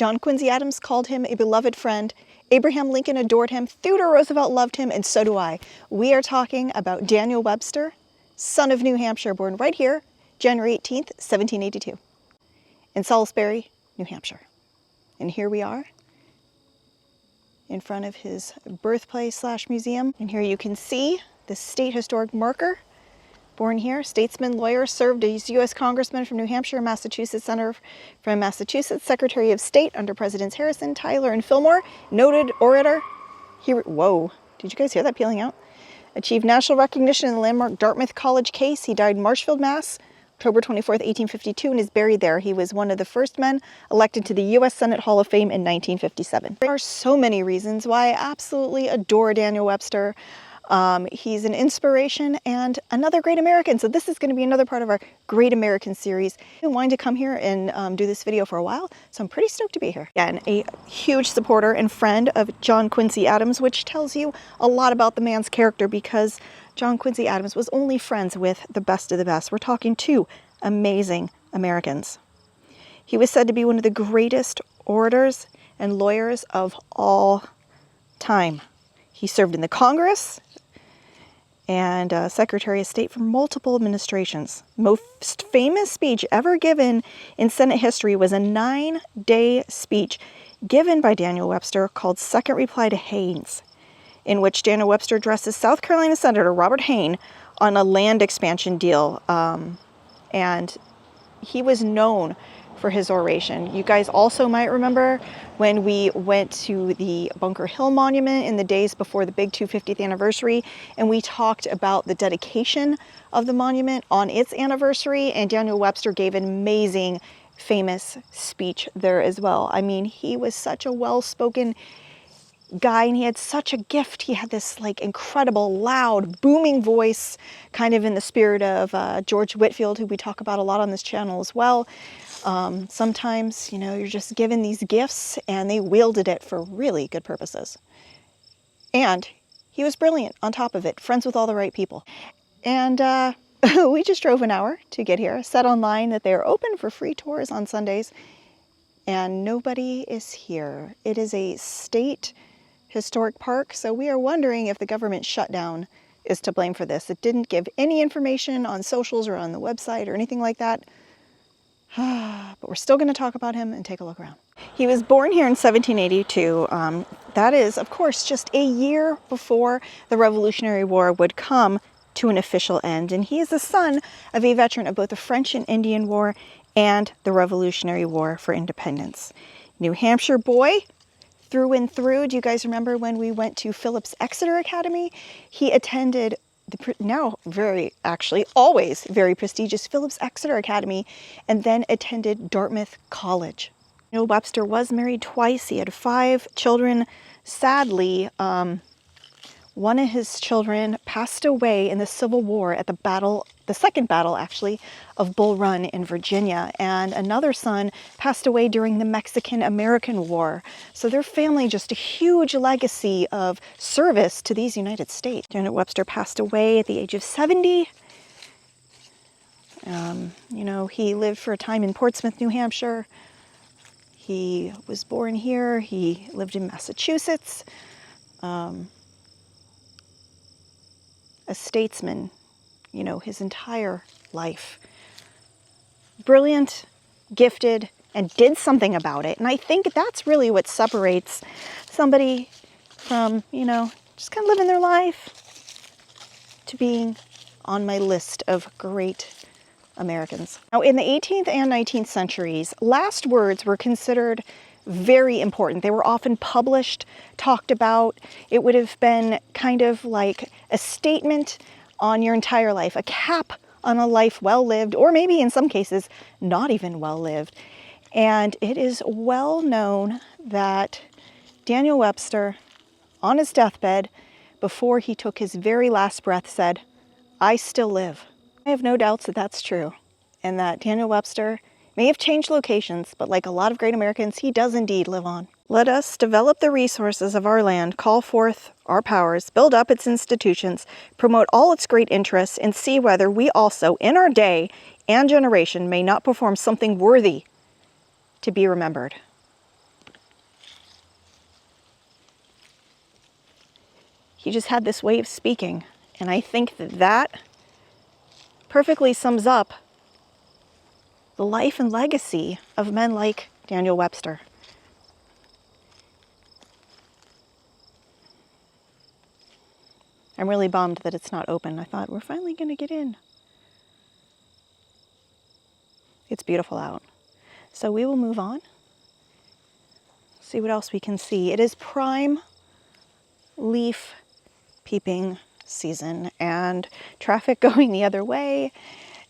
John Quincy Adams called him a beloved friend. Abraham Lincoln adored him. Theodore Roosevelt loved him, and so do I. We are talking about Daniel Webster, son of New Hampshire, born right here, January 18th, 1782, in Salisbury, New Hampshire. And here we are in front of his birthplace/museum. And here you can see the state historic marker. Born here, statesman, lawyer, served as U.S. Congressman from New Hampshire, Massachusetts, Senator from Massachusetts, Secretary of State under Presidents Harrison, Tyler, and Fillmore, noted orator. Whoa, did you guys hear that peeling out? Achieved national recognition in the landmark Dartmouth College case. He died in Marshfield, Mass., October 24th, 1852, and is buried there. He was one of the first men elected to the U.S. Senate Hall of Fame in 1957. There are so many reasons why I absolutely adore Daniel Webster. He's an inspiration and another great American. So this is going to be another part of our Great American series. I've been wanting to come here and do this video for a while, so I'm pretty stoked to be here. Yeah, and a huge supporter and friend of John Quincy Adams, which tells you a lot about the man's character, because John Quincy Adams was only friends with the best of the best. We're talking two amazing Americans. He was said to be one of the greatest orators and lawyers of all time. He served in the Congress and Secretary of State for multiple administrations. Most famous speech ever given in Senate history was a 9-day speech given by Daniel Webster called Second Reply to Haynes, in which Daniel Webster addresses South Carolina Senator Robert Hayne on a land expansion deal. And he was known for his oration. You guys also might remember when we went to the Bunker Hill Monument in the days before the big 250th anniversary, and we talked about the dedication of the monument on its anniversary, and Daniel Webster gave an amazing, famous speech there as well. I mean, he was such a well-spoken guy, and he had such a gift. He had this like incredible, loud, booming voice, kind of in the spirit of George Whitefield, who we talk about a lot on this channel as well. Sometimes, you know, you're just given these gifts and they wielded it for really good purposes. And he was brilliant on top of it, friends with all the right people. And we just drove an hour to get here, said online that they're open for free tours on Sundays, and nobody is here. It is a state historic park, so we are wondering if the government shutdown is to blame for this. It didn't give any information on socials or on the website or anything like that. But we're still going to talk about him and take a look around. He was born here in 1782. That is, of course, just a year before the Revolutionary War would come to an official end. And he is the son of a veteran of both the French and Indian War and the Revolutionary War for independence. New Hampshire boy, through and through. Do you guys remember when we went to Phillips Exeter Academy? He attended the now always very prestigious Phillips Exeter Academy, and then attended Dartmouth College. Daniel Webster was married twice. He had 5 children. Sadly, one of his children passed away in the Civil War at the second battle actually, of Bull Run in Virginia, and another son passed away during the Mexican-American War. So their family, just a huge legacy of service to these United States. Daniel Webster passed away at the age of 70. You know, he lived for a time in Portsmouth, New Hampshire. He was born here. He lived in Massachusetts. A statesman, you know, his entire life. Brilliant, gifted, and did something about it. And I think that's really what separates somebody from, you know, just kind of living their life to being on my list of great Americans. Now, in the 18th and 19th centuries, last words were considered very important. They were often published, talked about. It would have been kind of like a statement on your entire life, a cap on a life well lived, or maybe in some cases not even well lived. And it is well known that Daniel Webster, on his deathbed, before he took his very last breath, said, "I still live." I have no doubts that that's true, and that Daniel Webster may have changed locations, but like a lot of great Americans, he does indeed live on. Let us develop the resources of our land, call forth our powers, build up its institutions, promote all its great interests, and see whether we also, in our day and generation, may not perform something worthy to be remembered. he just had this way of speaking. And I think that that perfectly sums up the life and legacy of men like Daniel Webster. I'm really bummed that it's not open. I thought we're finally going to get in. It's beautiful out. So we will move on. See what else we can see. It is prime leaf peeping season, and traffic going the other way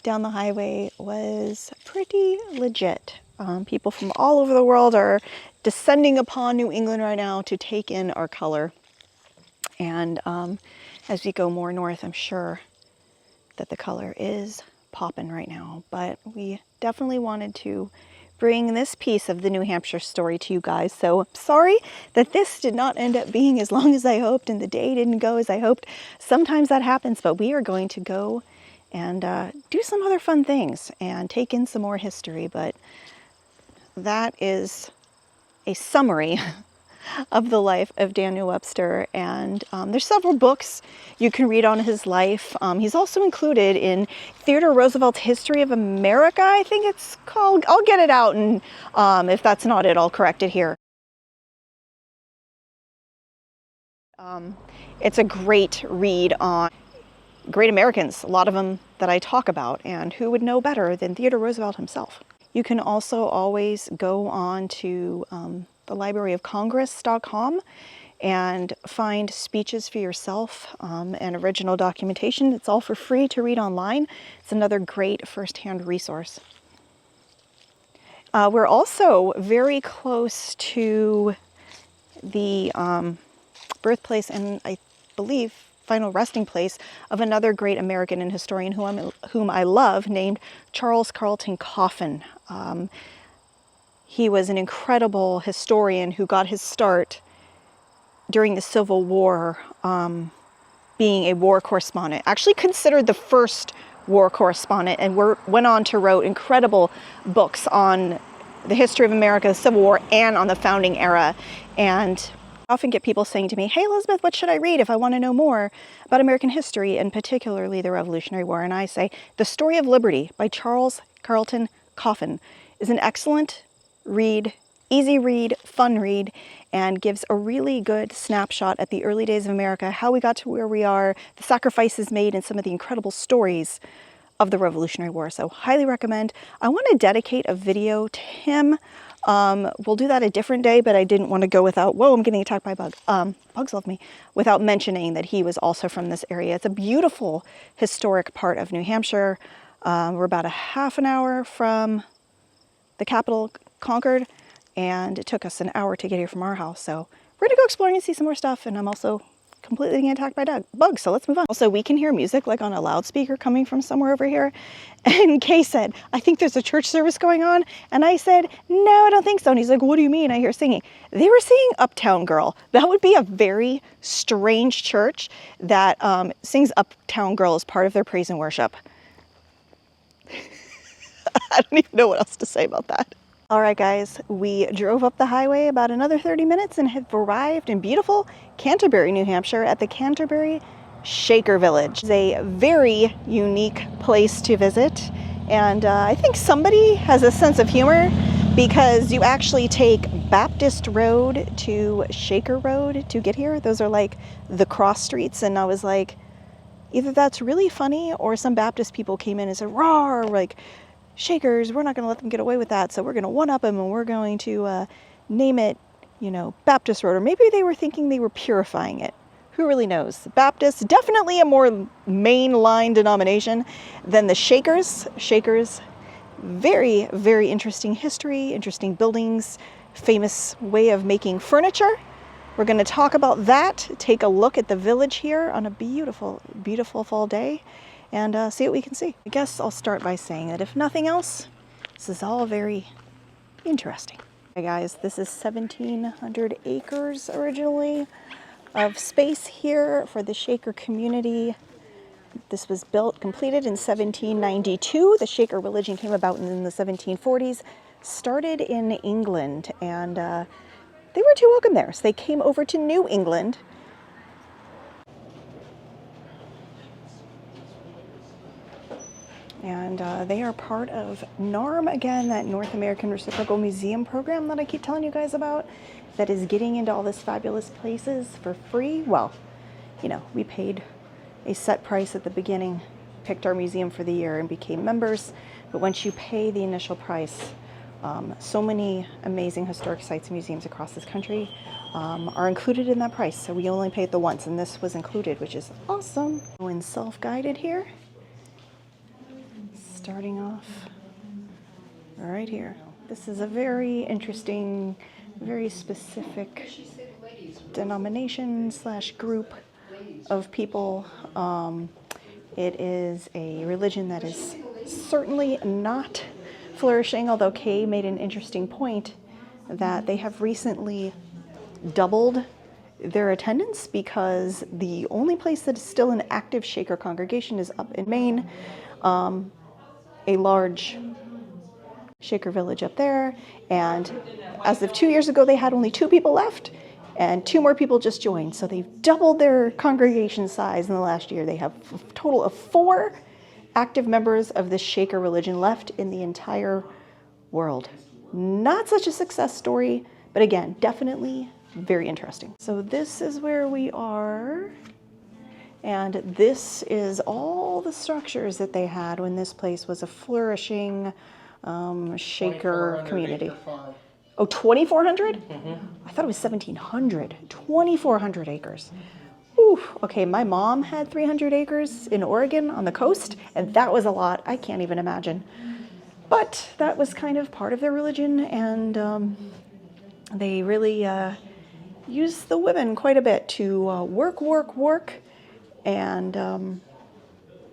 down the highway was pretty legit. People from all over the world are descending upon New England right now to take in our color. And as we go more north, I'm sure that the color is popping right now. But we definitely wanted to bring this piece of the New Hampshire story to you guys. So sorry that this did not end up being as long as I hoped and the day didn't go as I hoped. Sometimes that happens, but we are going to go and do some other fun things and take in some more history. But that is a summary of the life of Daniel Webster, and there's several books you can read on his life. He's also included in Theodore Roosevelt's History of America, I think it's called. I'll get it out, and if that's not it, I'll correct it here. It's a great read on great Americans, a lot of them that I talk about, and who would know better than Theodore Roosevelt himself. You can also always go on to the Library of Congress.com and find speeches for yourself and original documentation. It's all for free to read online. It's another great firsthand resource. We're also very close to the birthplace and I believe final resting place of another great American and historian whom I love, named Charles Carleton Coffin. He was an incredible historian who got his start during the Civil War, being a war correspondent, actually considered the first war correspondent, and went on to write incredible books on the history of America, the Civil War, and on the founding era. And I often get people saying to me, "Hey Elizabeth, what should I read if I want to know more about American history, and particularly the Revolutionary War?" And I say, The Story of Liberty by Charles Carleton Coffin is an excellent read, easy read, fun read, and gives a really good snapshot at the early days of America, how we got to where we are, the sacrifices made, and some of the incredible stories of the Revolutionary War. So highly recommend. I want to dedicate a video to him. We'll do that a different day, but I didn't want to go without, whoa, I'm getting attacked by a bug. Bugs love me, without mentioning that he was also from this area. It's a beautiful historic part of New Hampshire. We're about a half an hour from the capital, Concord, and it took us an hour to get here from our house. So we're gonna go exploring and see some more stuff, and I'm also completely getting attacked by bugs, so let's move on. Also, we can hear music like on a loudspeaker coming from somewhere over here. And Kay said, "I think there's a church service going on." And I said, "No, I don't think so." And he's like, "What do you mean? I hear singing." They were singing Uptown Girl. That would be a very strange church that sings Uptown Girl as part of their praise and worship. I don't even know what else to say about that. All right, guys, we drove up the highway about another 30 minutes and have arrived in beautiful Canterbury, New Hampshire at the Canterbury Shaker Village. It's a very unique place to visit, and I think somebody has a sense of humor because you actually take Baptist Road to Shaker Road to get here. Those are like the cross streets, and I was like, either that's really funny or some Baptist people came in and said, "Roar," like, Shakers, we're not going to let them get away with that, so we're going to one-up them and we're going to name it, you know, Baptist Road. Or maybe they were thinking they were purifying it. Who really knows? Baptist, definitely a more mainline denomination than the Shakers. Shakers, very, very interesting history, interesting buildings, famous way of making furniture. We're going to talk about that, take a look at the village here on a beautiful, beautiful fall day, and see what we can see. I guess I'll start by saying that if nothing else, this is all very interesting. Hey guys, this is 1,700 acres originally of space here for the Shaker community. This was completed in 1792. The Shaker religion came about in the 1740s, started in England, and they were too welcome there. So they came over to New England And they are part of NARM, again, that North American Reciprocal Museum program that I keep telling you guys about, that is getting into all these fabulous places for free. Well, you know, we paid a set price at the beginning, picked our museum for the year, and became members. But once you pay the initial price, so many amazing historic sites and museums across this country are included in that price. So we only paid the once, and this was included, which is awesome. Going self-guided here. Starting off right here. This is a very interesting, very specific denomination / group of people. It is a religion that is certainly not flourishing, although Kay made an interesting point that they have recently doubled their attendance because the only place that is still an active Shaker congregation is up in Maine. A large Shaker Village up there, and as of 2 years ago they had only 2 people left, and 2 more people just joined, so they've doubled their congregation size in the last year. They have a total of 4 active members of this Shaker religion left in the entire world. Not such a success story, but again, definitely very interesting. So this is where we are. And this is all the structures that they had when this place was a flourishing Shaker community. Oh, 2,400? Mm-hmm. I thought it was 1,700. 2,400 acres. Ooh, okay, my mom had 300 acres in Oregon on the coast, and that was a lot. I can't even imagine. But that was kind of part of their religion, and they really used the women quite a bit to work. And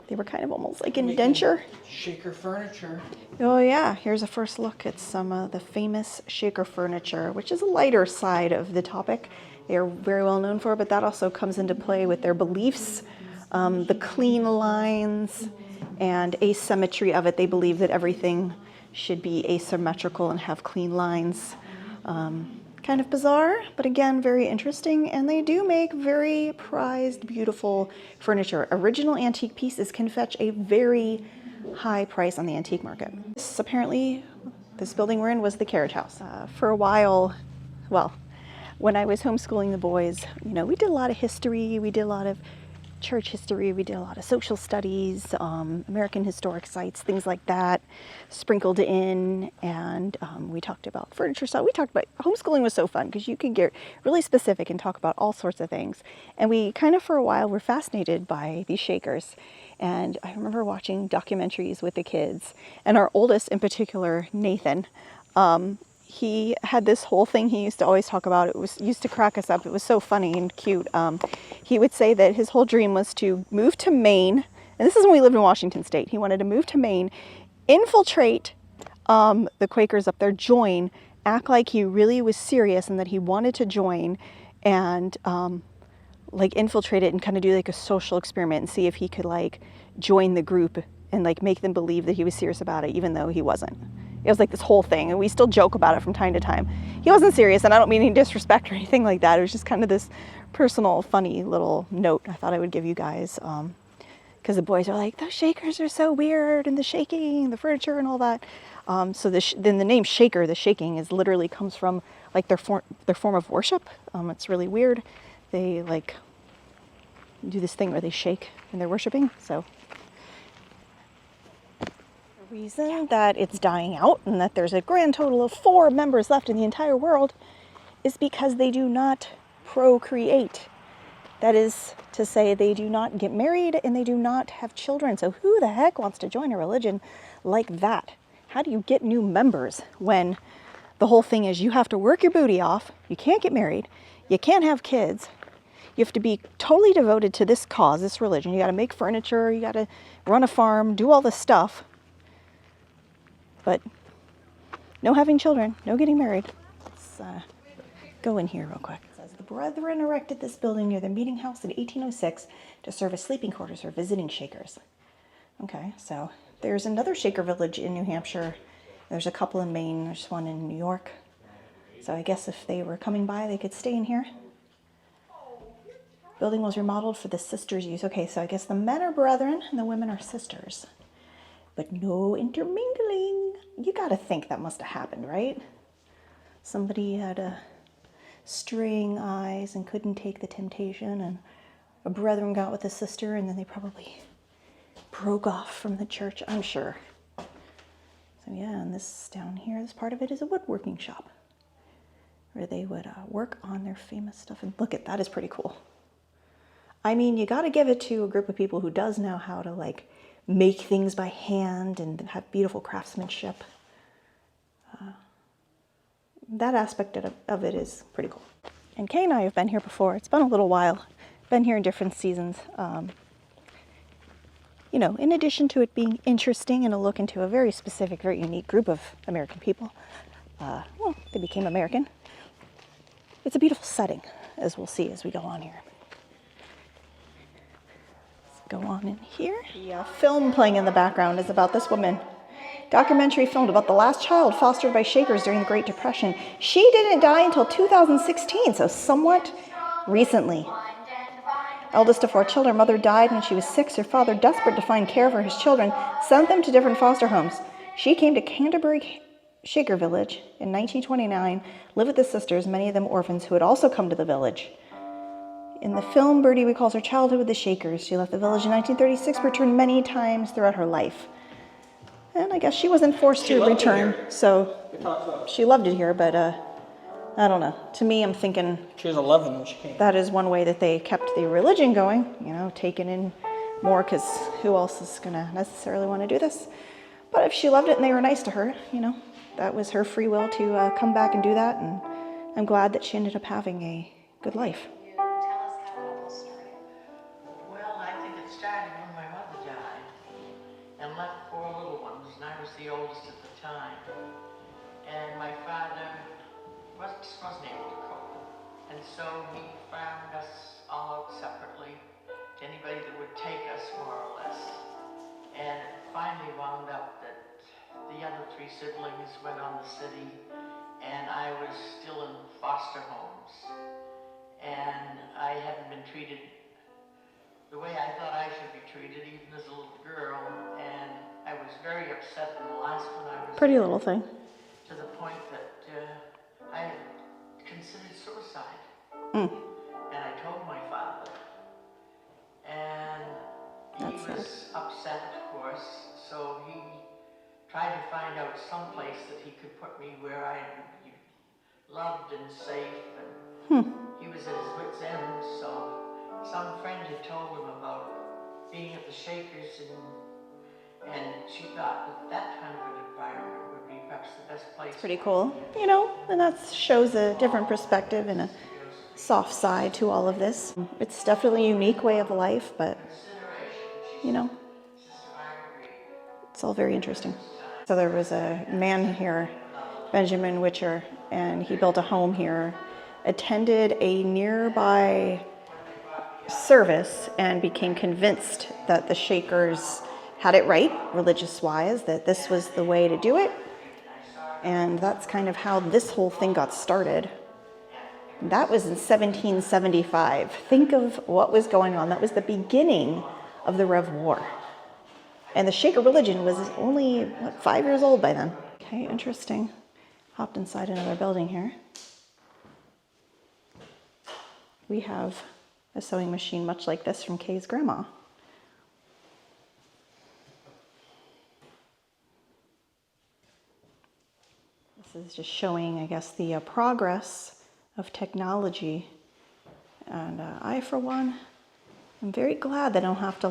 they were kind of almost like indenture. Shaker furniture. Oh yeah, here's a first look at some of the famous Shaker furniture, which is a lighter side of the topic. They are very well known for, but that also comes into play with their beliefs, the clean lines and asymmetry of it. They believe that everything should be asymmetrical and have clean lines. Kind of bizarre, but again, very interesting. And they do make very prized, beautiful furniture. Original antique pieces can fetch a very high price on the antique market. This building we're in was the carriage house. For a while, well, when I was homeschooling the boys, you know, we did a lot of history, we did a lot of church history, we did a lot of social studies, American historic sites, things like that, sprinkled in, and we talked about furniture. So we talked about, homeschooling was so fun because you can get really specific and talk about all sorts of things. And we kind of, for a while, were fascinated by these Shakers. And I remember watching documentaries with the kids, and our oldest in particular, Nathan, he had this whole thing he used to always talk about. Used to crack us up. It was so funny and cute. He would say that his whole dream was to move to Maine, and this is when we lived in Washington State. He wanted to move to Maine, infiltrate the Quakers up there, join, act like he really was serious and that he wanted to join, and like infiltrate it and kind of do like a social experiment and see if he could like join the group and like make them believe that he was serious about it, even though he wasn't. It was like this whole thing, and we still joke about it from time to time. He wasn't serious, and I don't mean any disrespect or anything like that. It was just kind of this personal, funny little note I thought I would give you guys, because the boys are like, those Shakers are so weird, and the shaking, the furniture, and all that. So then the name Shaker, the shaking, is literally comes from like their form of worship. It's really weird. They like do this thing where they shake when they're worshiping. So the reason that it's dying out and that there's a grand total of 4 members left in the entire world is because they do not procreate. That is to say, they do not get married and they do not have children. So who the heck wants to join a religion like that? How do you get new members when the whole thing is you have to work your booty off, you can't get married, you can't have kids, you have to be totally devoted to this cause, this religion. You got to make furniture, you got to run a farm, do all this stuff. But no having children, no getting married. Let's go in here real quick. It says, the Brethren erected this building near the meeting house in 1806 to serve as sleeping quarters for visiting Shakers. Okay, so there's another Shaker village in New Hampshire. There's a couple in Maine, there's one in New York. So I guess if they were coming by, they could stay in here. Building was remodeled for the sisters' use. Okay, so I guess the men are brethren and the women are sisters. but no intermingling. You gotta think that must have happened, right? Somebody had straying eyes and couldn't take the temptation, and a brethren got with a sister, and then they probably broke off from the church, I'm sure. So yeah, and this down here, this part of it is a woodworking shop where they would work on their famous stuff. And look at that, is pretty cool. I mean, you got to give it to a group of people who does know how to like make things by hand and have beautiful craftsmanship. That aspect of it is pretty cool. And Kay and I have been here before. It's been a little while. Been here in different seasons. You know, in addition to it being interesting and a look into a very specific, very unique group of American people, well, they became American. It's a beautiful setting, as we'll see as we go on here. Let's go on in here. The film playing in the background is about this woman. Documentary filmed about the last child fostered by Shakers during the Great Depression. She didn't die until 2016, so somewhat recently. Eldest of 4 children, mother died when she was 6. Her father, desperate to find care for his children, sent them to different foster homes. She came to Canterbury Shaker Village in 1929, lived with the sisters, many of them orphans, who had also come to the village. In the film, Birdie recalls her childhood with the Shakers. She left the village in 1936, returned many times throughout her life. And I guess she wasn't forced to return, so she loved it here, but I don't know. To me, I'm thinking she was 11 when she came. That is one way that they kept the religion going, you know, taking in more, because who else is going to necessarily want to do this? But if she loved it and they were nice to her, you know, that was her free will to come back and do that, and I'm glad that she ended up having a good life. Tell us how it all started. Well, I think it started when my mother died and left 4 little ones, and I was the oldest at the time. And my father wasn't able to cope, and so he farmed us all out separately to anybody that would take us, more or less. And it finally wound up that the other 3 siblings went on the city, and I was still in foster homes. And I hadn't been treated the way I thought I should be treated, even as a little girl. And I was very upset in the last one I was Pretty little thing. to the point that I considered suicide. Mm. And I told my father. And he was upset, of course, so he tried to find out some place that he could put me where I would be loved and safe, and he was at his wit's end. So some friend had told him about being at the Shakers, and she thought that kind of an environment would be perhaps the best place. It's pretty cool, you know, and that shows a different perspective and a soft side to all of this. It's definitely a unique way of life, but, you know, it's all very interesting. So there was a man here, Benjamin Witcher, and he built a home here, attended a nearby service, and became convinced that the Shakers had it right, religious-wise, that this was the way to do it. And that's kind of how this whole thing got started. That was in 1775. Think of what was going on. That was the beginning of the Rev War. And the Shaker religion was only, 5 years old by then. Okay, interesting. Hopped inside another building here. We have a sewing machine much like this from Kay's grandma. This is just showing, I guess, the progress of technology. And I, for one, am very glad that I don't have to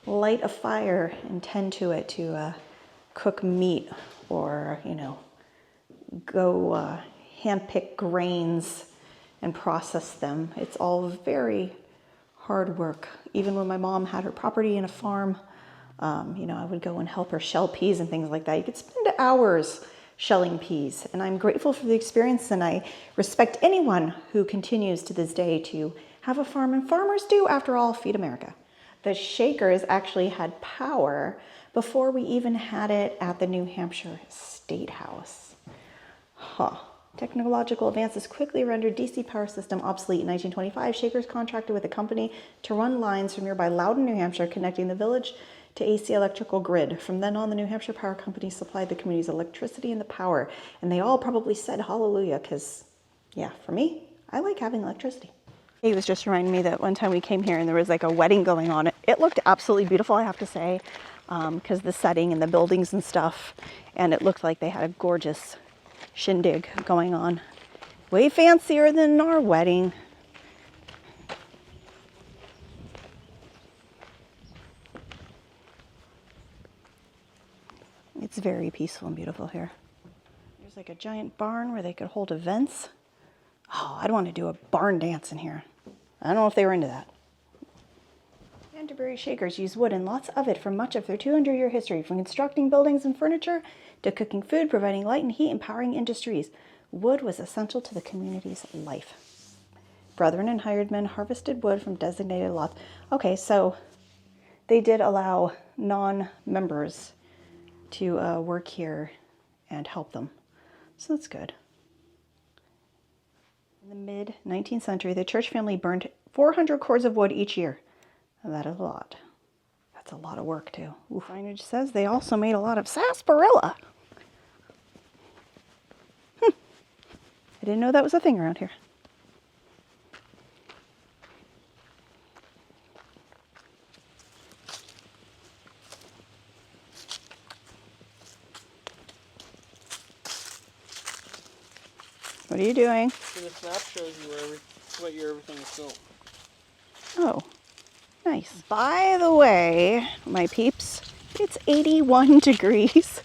light a fire and tend to it to cook meat, or, you know, go hand-pick grains and process them. It's all very hard work. Even when my mom had her property and a farm, you know, I would go and help her shell peas and things like that. You could spend hours shelling peas, and I'm grateful for the experience, and I respect anyone who continues to this day to have a farm, and farmers do, after all, feed America. The Shakers actually had power before we even had it at the New Hampshire State House. Technological advances quickly rendered DC power system obsolete. In 1925, Shakers contracted with a company to run lines from nearby Loudon, New Hampshire, connecting the village to AC electrical grid. From then on, the New Hampshire Power Company supplied the community's electricity and the power. And they all probably said hallelujah because, yeah, for me, I like having electricity. He was just reminding me that one time we came here and there was like a wedding going on. It looked absolutely beautiful, I have to say, because the setting and the buildings and stuff. And it looked like they had a gorgeous shindig going on. Way fancier than our wedding. It's very peaceful and beautiful here. There's like a giant barn where they could hold events. Oh, I'd want to do a barn dance in here. I don't know if they were into that. Canterbury Shakers use wood and lots of it for much of their 200-year history, from constructing buildings and furniture to cooking food, providing light and heat, and powering industries. Wood was essential to the community's life. Brethren and hired men harvested wood from designated lots. Okay, so they did allow non-members to work here and help them. So that's good. In the mid-19th century, the church family burned 400 cords of wood each year. That is a lot. That's a lot of work, too. Ooh. Signage says they also made a lot of sarsaparilla. I didn't know that was a thing around here. What are you doing? So the snap shows you what year everything is built. Oh, nice. By the way, my peeps, it's 81 degrees.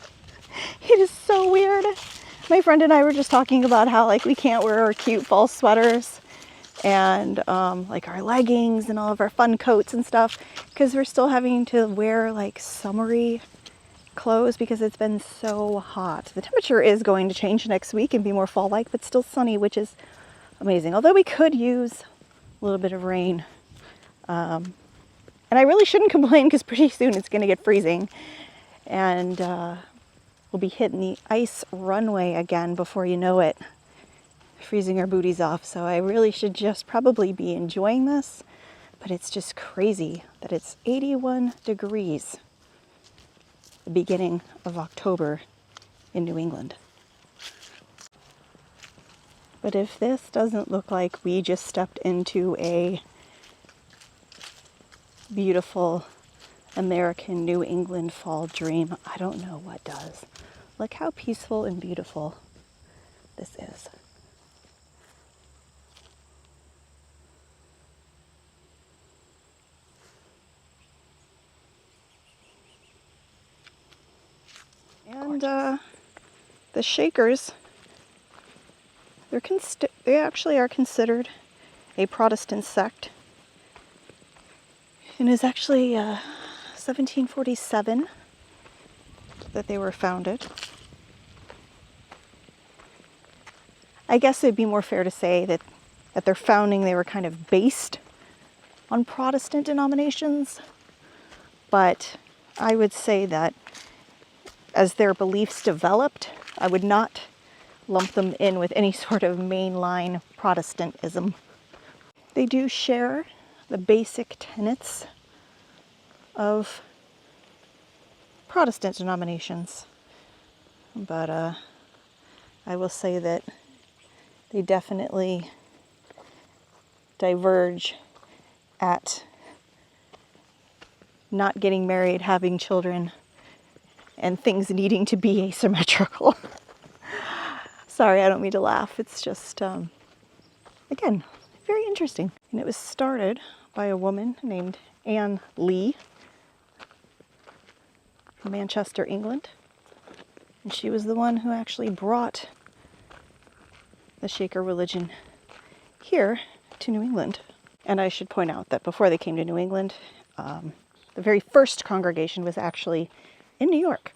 It is so weird. My friend and I were just talking about how like we can't wear our cute fall sweaters and like our leggings and all of our fun coats and stuff because we're still having to wear like summery clothes because it's been so hot. The temperature is going to change next week and be more fall-like, but still sunny, which is amazing. Although we could use a little bit of rain. And I really shouldn't complain because pretty soon it's going to get freezing. And we'll be hitting the ice runway again before you know it. Freezing our booties off. So I really should just probably be enjoying this. But it's just crazy that it's 81 degrees. The beginning of October in New England. But if this doesn't look like we just stepped into a beautiful American New England fall dream, I don't know what does. Look how peaceful and beautiful this is. And the Shakers, they actually are considered a Protestant sect. And it's actually 1747 that they were founded. I guess it'd be more fair to say that at their founding they were kind of based on Protestant denominations. But I would say that as their beliefs developed, I would not lump them in with any sort of mainline Protestantism. They do share the basic tenets of Protestant denominations, but I will say that they definitely diverge at not getting married, having children, and things needing to be asymmetrical. Sorry, I don't mean to laugh. It's just, again, very interesting. And it was started by a woman named Anne Lee from Manchester, England. And she was the one who actually brought the Shaker religion here to New England. And I should point out that before they came to New England, the very first congregation was actually in New York.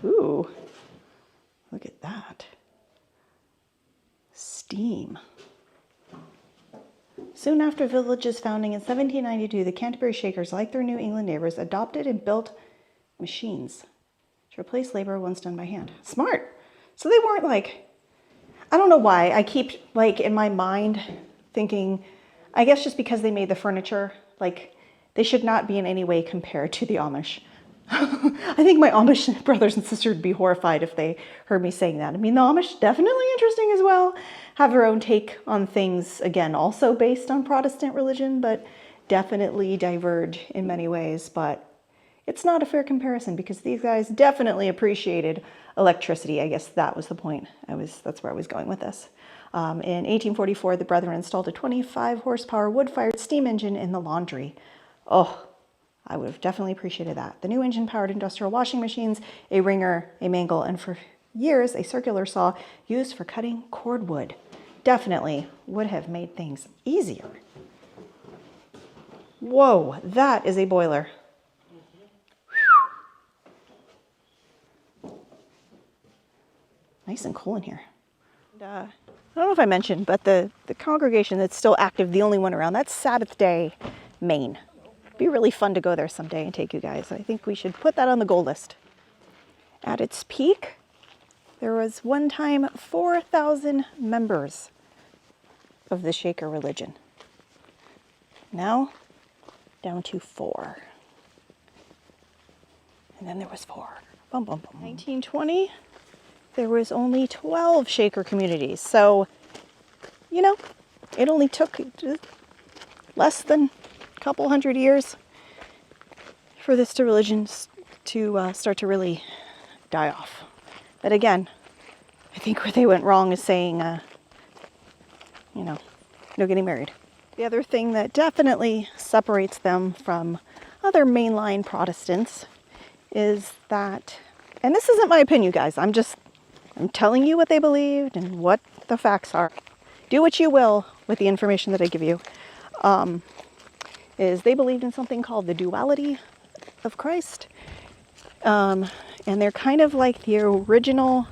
Ooh, look at that. Steam. Soon after the village's founding in 1792, the Canterbury Shakers, like their New England neighbors, adopted and built machines to replace labor once done by hand. Smart. So they weren't like, I don't know why. I keep, like, in my mind thinking, I guess just because they made the furniture, like, they should not be in any way compared to the Amish. I think my Amish brothers and sisters would be horrified if they heard me saying that. I mean, the Amish, definitely interesting as well, have their own take on things, again, also based on Protestant religion, but definitely diverge in many ways. But it's not a fair comparison because these guys definitely appreciated electricity. I guess that was the point. That's where I was going with this. In 1844, the Brethren installed a 25 horsepower wood-fired steam engine in the laundry. Oh, I would have definitely appreciated that. The new engine-powered industrial washing machines, a wringer, a mangle, and for years, a circular saw used for cutting cordwood. Definitely would have made things easier. Whoa, that is a boiler. Nice and cool in here. And, I don't know if I mentioned, but the congregation that's still active, the only one around, that's Sabbath Day, Maine. It'd be really fun to go there someday and take you guys. I think we should put that on the goal list. At its peak, there was one time 4,000 members of the Shaker religion. Now, down to 4. And then there was 4. Bum, bum, bum. 1920, there was only 12 Shaker communities. So, you know, it only took less than a couple hundred years for this religion to start to really die off. But again, I think where they went wrong is saying, you know, no getting married. The other thing that definitely separates them from other mainline Protestants is that, and this isn't my opinion, guys, I'm telling you what they believed and what the facts are. Do what you will with the information that I give you. Is they believed in something called the duality of Christ. And they're kind of like the original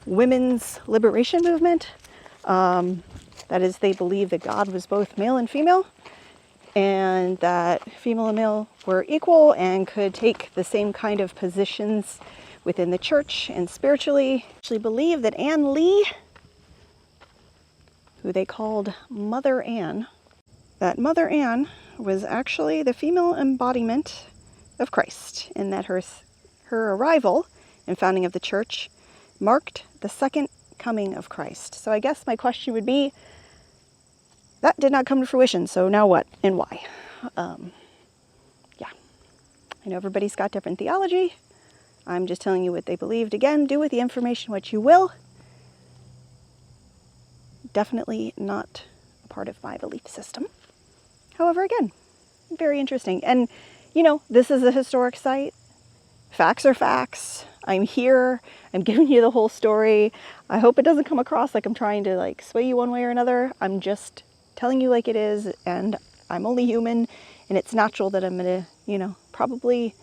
women's liberation movement. That is, they believed that God was both male and female, and that female and male were equal and could take the same kind of positions within the church and spiritually. Actually believe that Anne Lee, who they called Mother Anne, that Mother Anne was actually the female embodiment of Christ, and that her arrival and founding of the church marked the second coming of Christ. So I guess my question would be, that did not come to fruition, so now what and why? Yeah, I know everybody's got different theology. I'm just telling you what they believed. Again, do with the information what you will. Definitely not a part of my belief system. However, again, very interesting. And, you know, this is a historic site. Facts are facts. I'm here. I'm giving you the whole story. I hope it doesn't come across like I'm trying to, like, sway you one way or another. I'm just telling you like it is, and I'm only human, and it's natural that I'm going to, you know, probably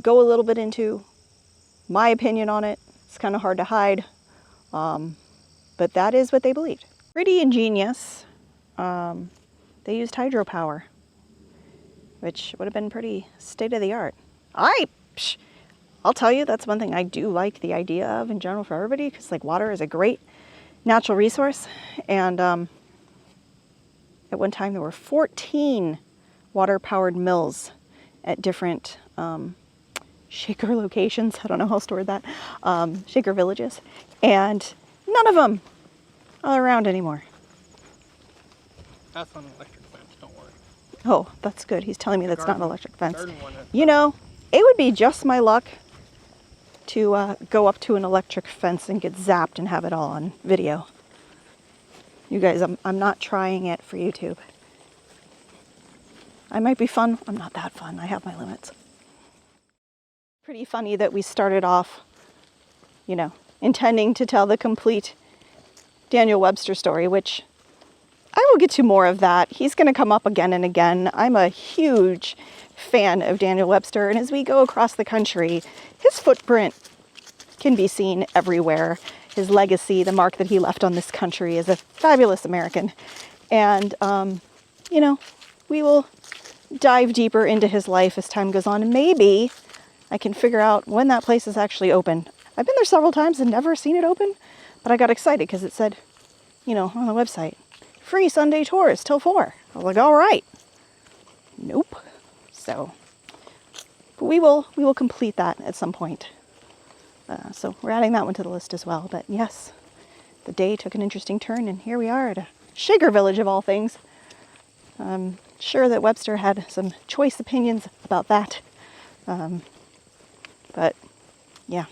go a little bit into my opinion on it. It's kind of hard to hide, but that is what they believed. Pretty ingenious. They used hydropower, which would have been pretty state-of-the-art. I'll tell you, that's one thing I do like the idea of in general for everybody, because like water is a great natural resource. And at one time there were 14 water-powered mills at different Shaker locations. I don't know how to word that. Shaker villages. And none of them are around anymore. That's on an electric fence, don't worry. Oh, that's good. He's telling me that's not an electric fence. You know, it would be just my luck to go up to an electric fence and get zapped and have it all on video. You guys, I'm not trying it for YouTube. I might be fun. I'm not that fun. I have my limits. Pretty funny that we started off, you know, intending to tell the complete Daniel Webster story, which I will get to more of that. He's going to come up again and again. I'm a huge fan of Daniel Webster, and as we go across the country, his footprint can be seen everywhere. His legacy, the mark that he left on this country as a fabulous American. And, you know, we will dive deeper into his life as time goes on, and maybe I can figure out when that place is actually open. I've been there several times and never seen it open, But I got excited because it said, you know, on the website, free Sunday tours till 4. I was like, all right. Nope. So, but we will complete that at some point. So we're adding that one to the list as well. But yes, the day took an interesting turn, and here we are at a Shaker Village of all things. I'm sure that Webster had some choice opinions about that. But yeah.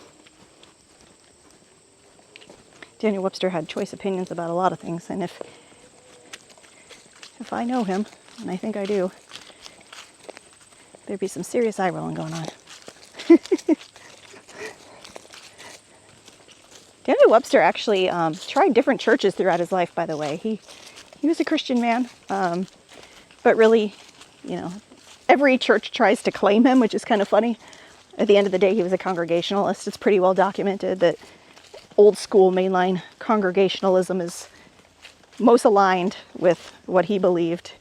Daniel Webster had choice opinions about a lot of things, and if I know him, and I think I do, there'd be some serious eye rolling going on. Daniel Webster actually tried different churches throughout his life, by the way. He was a Christian man, but really, you know, every church tries to claim him, which is kind of funny. At the end of the day, he was a Congregationalist. It's pretty well documented that old school mainline Congregationalism is most aligned with what he believed.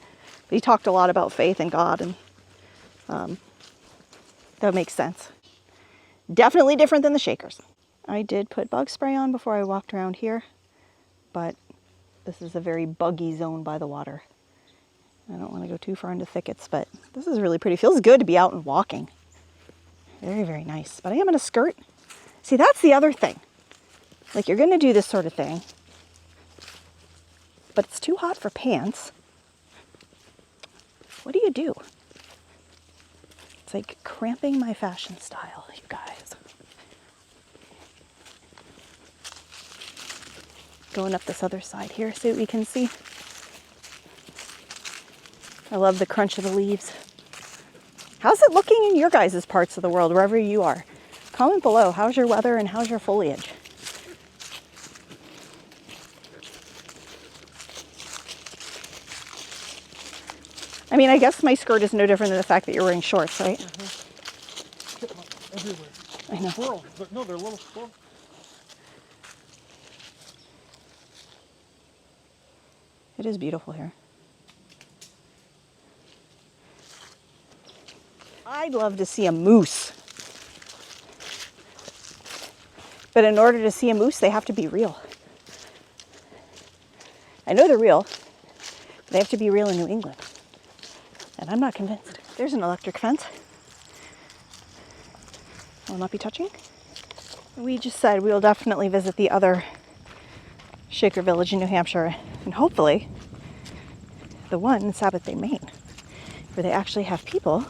But he talked a lot about faith and God, and that makes sense. Definitely different than the Shakers. I did put bug spray on before I walked around here, but this is a very buggy zone by the water. I don't want to go too far into thickets, but this is really pretty. Feels good to be out and walking. Very, very nice. But I am in a skirt. See, that's the other thing. Like, you're going to do this sort of thing, but it's too hot for pants. What do you do? It's like cramping my fashion style, you guys. Going up this other side here, see what we can see. I love the crunch of the leaves. How's it looking in your guys' parts of the world, wherever you are? Comment below. How's your weather and how's your foliage? I mean, I guess my skirt is no different than the fact that you're wearing shorts, right? Mm-hmm. Everywhere. I know. Squirrels, but no, they're little squirrels. It is beautiful here. I'd love to see a moose. But in order to see a moose, they have to be real. I know they're real. They have to be real in New England. And I'm not convinced. There's an electric fence. I will not be touching. We just said we will definitely visit the other Shaker Village in New Hampshire, and hopefully the one in Sabbath Day, Maine, where they actually have people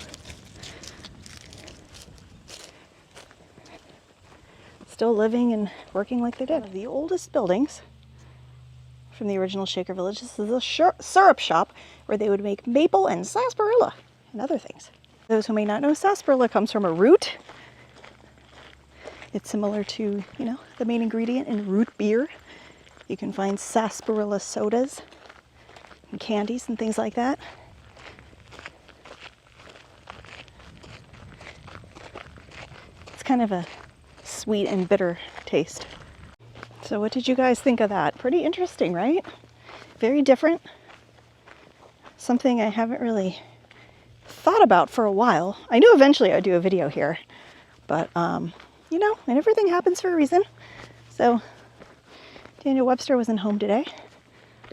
still living and working like they did. One of the oldest buildings from the original Shaker Village. This is a syrup shop where they would make maple and sarsaparilla and other things. Those who may not know, sarsaparilla comes from a root. It's similar to, you know, the main ingredient in root beer. You can find sarsaparilla sodas and candies and things like that. It's kind of a sweet and bitter taste. So what did you guys think of that? Pretty interesting, right? Very different. Something I haven't really thought about for a while. I knew eventually I'd do a video here, but you know, and everything happens for a reason. So Daniel Webster wasn't home today.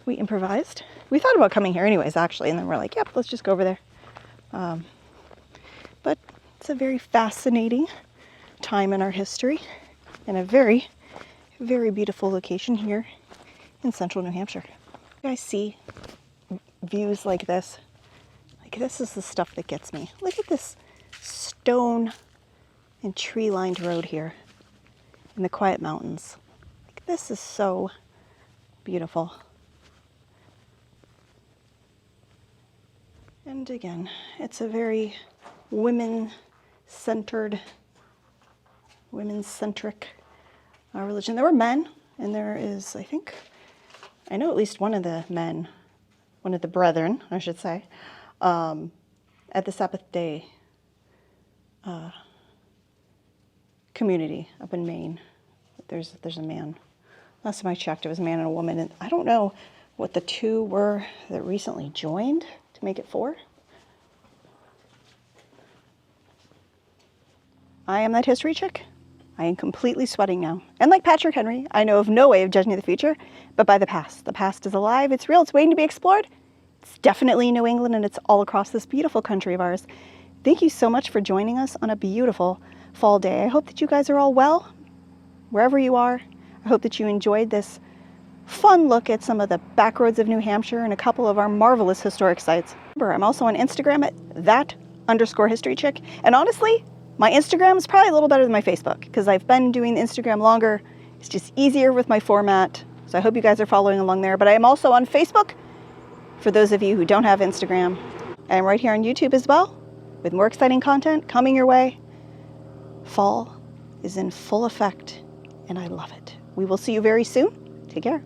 We improvised. We thought about coming here anyways, actually, and then we're like, yep, let's just go over there. But it's a very fascinating time in our history and a very, very beautiful location here in central New Hampshire. You guys see views like this? Like, this is the stuff that gets me. Look at this stone and tree-lined road here in the quiet mountains. Like, this is so beautiful. And again, it's a very women-centered, women-centric religion. There were men, and there is, I think, I know at least one of the men, one of the brethren, I should say, at the Sabbath Day community up in Maine. There's a man. Last time I checked, it was a man and a woman, and I don't know what the two were that recently joined to make it 4. I am that history chick. I am completely sweating now. And like Patrick Henry, I know of no way of judging the future, but by the past. The past is alive, it's real, it's waiting to be explored. It's definitely New England, and it's all across this beautiful country of ours. Thank you so much for joining us on a beautiful fall day. I hope that you guys are all well, wherever you are. I hope that you enjoyed this fun look at some of the back roads of New Hampshire and a couple of our marvelous historic sites. Remember, I'm also on Instagram at that_historychick. And honestly, my Instagram is probably a little better than my Facebook because I've been doing the Instagram longer. It's just easier with my format. So I hope you guys are following along there. But I am also on Facebook for those of you who don't have Instagram. I am right here on YouTube as well with more exciting content coming your way. Fall is in full effect and I love it. We will see you very soon. Take care.